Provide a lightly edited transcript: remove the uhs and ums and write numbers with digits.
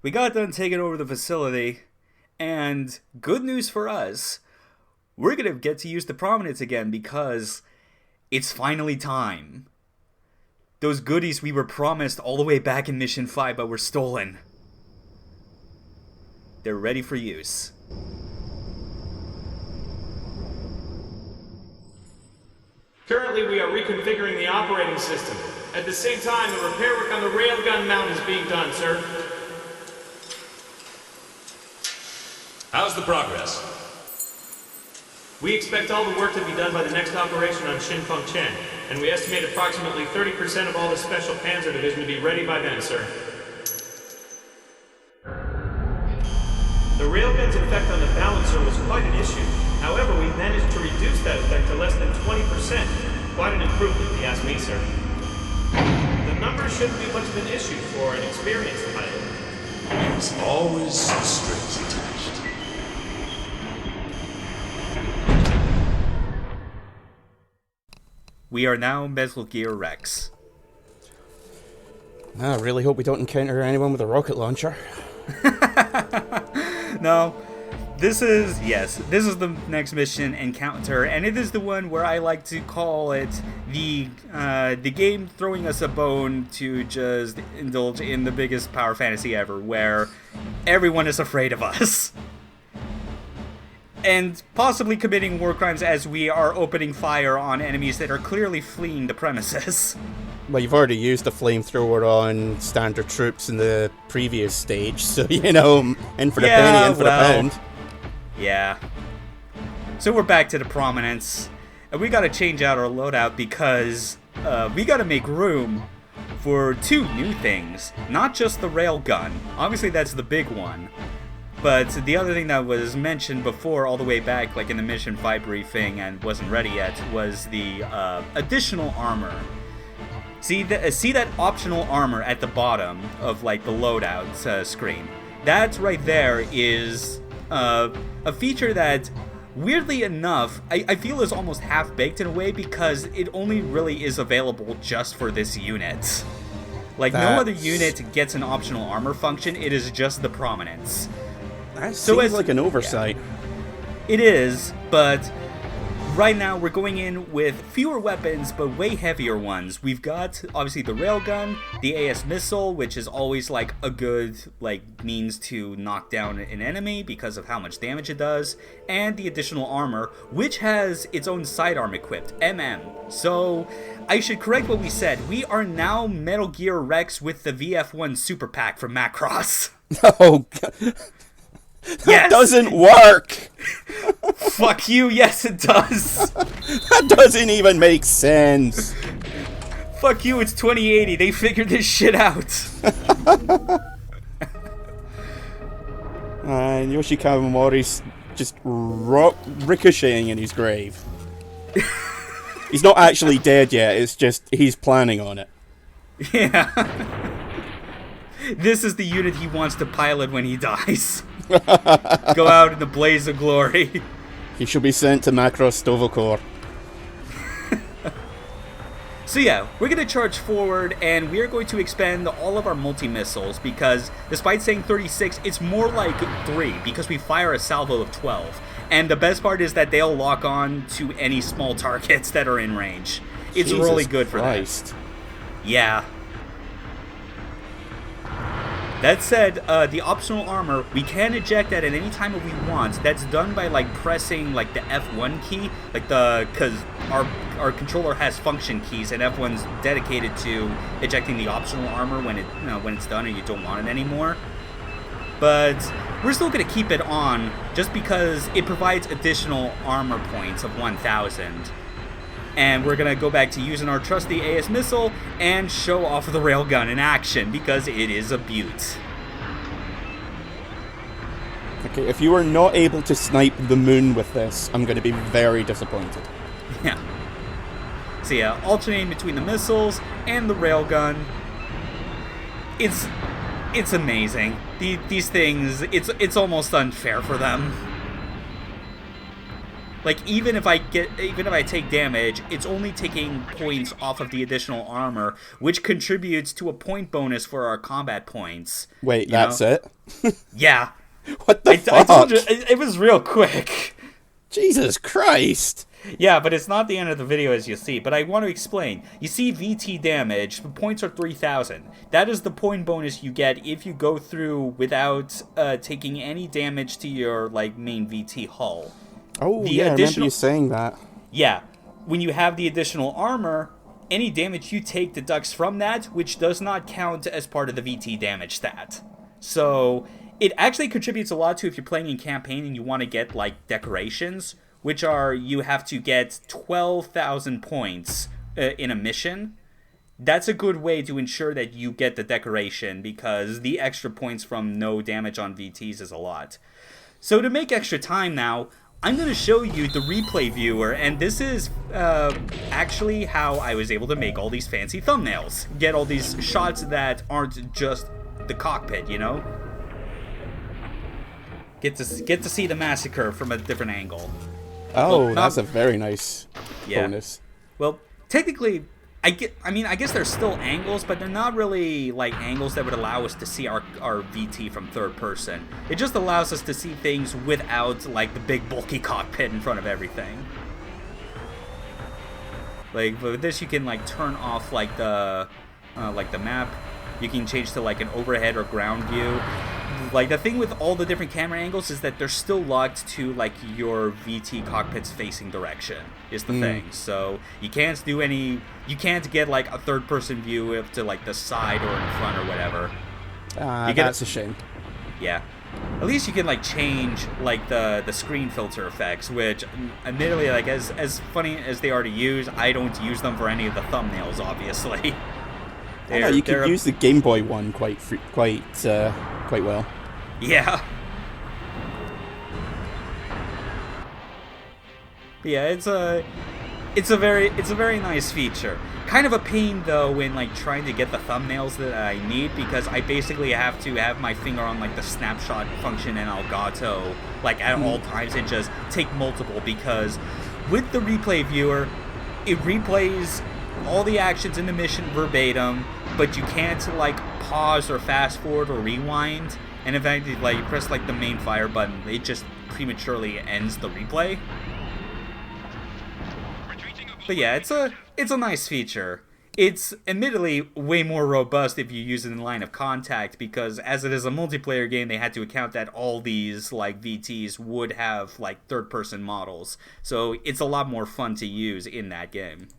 we got done taking over the facility, and good news for us, we're gonna get to use the Prominence again because it's finally time. Those goodies we were promised all the way back in Mission 5 but were stolen. They're ready for use. Currently, we are reconfiguring the operating system. At the same time, the repair work on the railgun mount is being done, sir. How's the progress? We expect all the work to be done by the next operation on Shinfeng Chen, and we estimate approximately 30% of all the Special Panzer Division to be ready by then, sir. The railgun's effect on the balancer was quite an issue. However, we managed to reduce that effect to less than 20%. Quite an improvement, if you ask me, sir. The numbers shouldn't be much of an issue for an experienced pilot. There's always strings attached. We are now Metal Gear Rex. I really hope we don't encounter anyone with a rocket launcher. No, this is the next mission encounter, and it is the one where I like to call it the game throwing us a bone to just indulge in the biggest power fantasy ever, where everyone is afraid of us. And possibly committing war crimes as we are opening fire on enemies that are clearly fleeing the premises. Well, you've already used the flamethrower on standard troops in the previous stage, so, you know, in for the penny, in for the pound. Yeah. So we're back to the Prominence, and we gotta change out our loadout because we gotta make room for two new things. Not just the railgun. Obviously that's the big one. But the other thing that was mentioned before, all the way back, like in the Mission 5 briefing and wasn't ready yet, was the additional armor. See that optional armor at the bottom of like the loadout screen? That right there is a feature that, weirdly enough, I feel is almost half-baked in a way because it only really is available just for this unit. Like, no other unit gets an optional armor function, it is just the Prominence. That seems like an oversight. Yeah, it is, but right now we're going in with fewer weapons, but way heavier ones. We've got, obviously, the railgun, the AS missile, which is always, like, a good, like, means to knock down an enemy because of how much damage it does, and the additional armor, which has its own sidearm equipped, So, I should correct what we said. We are now Metal Gear Rex with the VF1 Super Pack from Macross. Oh, God. That doesn't work! Fuck you, yes it does! That doesn't even make sense! Fuck you, it's 2080, they figured this shit out! And Yoshikawa Mori's just ricocheting in his grave. He's not actually dead yet, it's just he's planning on it. Yeah. This is the unit he wants to pilot when he dies. Go out in the blaze of glory. He should be sent to Macross Stovokor. So yeah, we're going to charge forward, and we're going to expend all of our multi-missiles, because despite saying 36, it's more like 3, because we fire a salvo of 12. And the best part is that they'll lock on to any small targets that are in range. It's Jesus really good for Christ. that. Yeah. That said, the optional armor, we can eject that at any time that we want. That's done by, like, pressing, like, the F1 key. Like, because our controller has function keys, and F1's dedicated to ejecting the optional armor when it's done and you don't want it anymore. But we're still going to keep it on, just because it provides additional armor points of 1,000. And we're going to go back to using our trusty AS missile and show off the railgun in action, because it is a beaut. Okay, if you are not able to snipe the moon with this, I'm going to be very disappointed. Yeah. So yeah, alternating between the missiles and the railgun. It's amazing. These things, it's almost unfair for them. Like, even if I take damage, it's only taking points off of the additional armor, which contributes to a point bonus for our combat points. Wait, that's it? Yeah. What the fuck? I told you, it was real quick. Jesus Christ. Yeah, but it's not the end of the video as you see. But I want to explain. You see VT damage, the points are 3,000. That is the point bonus you get if you go through without taking any damage to your like main VT hull. Oh, yeah, I remember you saying that. Yeah. When you have the additional armor, any damage you take deducts from that, which does not count as part of the VT damage stat. So, it actually contributes a lot to if you're playing in campaign and you want to get, like, decorations, which are, you have to get 12,000 points in a mission. That's a good way to ensure that you get the decoration, because the extra points from no damage on VTs is a lot. So to make extra time now, I'm going to show you the replay viewer, and this is actually how I was able to make all these fancy thumbnails. Get all these shots that aren't just the cockpit, you know? Get to see the massacre from a different angle. Oh, well, that's a very nice bonus. Well, technically, I guess they're still angles, but they're not really like angles that would allow us to see our VT from third person. It just allows us to see things without like the big bulky cockpit in front of everything. Like with this, you can like turn off like the map. You can change to like an overhead or ground view. Like the thing with all the different camera angles is that they're still locked to like your VT cockpit's facing direction is the thing. So you can't get like a third person view up to like the side or in front or whatever. That's a shame. Yeah. At least you can like change like the screen filter effects, which admittedly, like as funny as they are to use, I don't use them for any of the thumbnails, obviously. No, you can use the Game Boy one quite well. Yeah. Yeah, it's a very nice feature. Kind of a pain though when like trying to get the thumbnails that I need, because I basically have to have my finger on like the snapshot function in Elgato like at all times and just take multiple, because with the replay viewer, it replays all the actions in the mission verbatim, but you can't like pause or fast forward or rewind. And in fact, like you press like the main fire button, it just prematurely ends the replay. But yeah, it's a nice feature. It's admittedly way more robust if you use it in line of contact, because as it is a multiplayer game, they had to account that all these like VTs would have like third-person models. So it's a lot more fun to use in that game.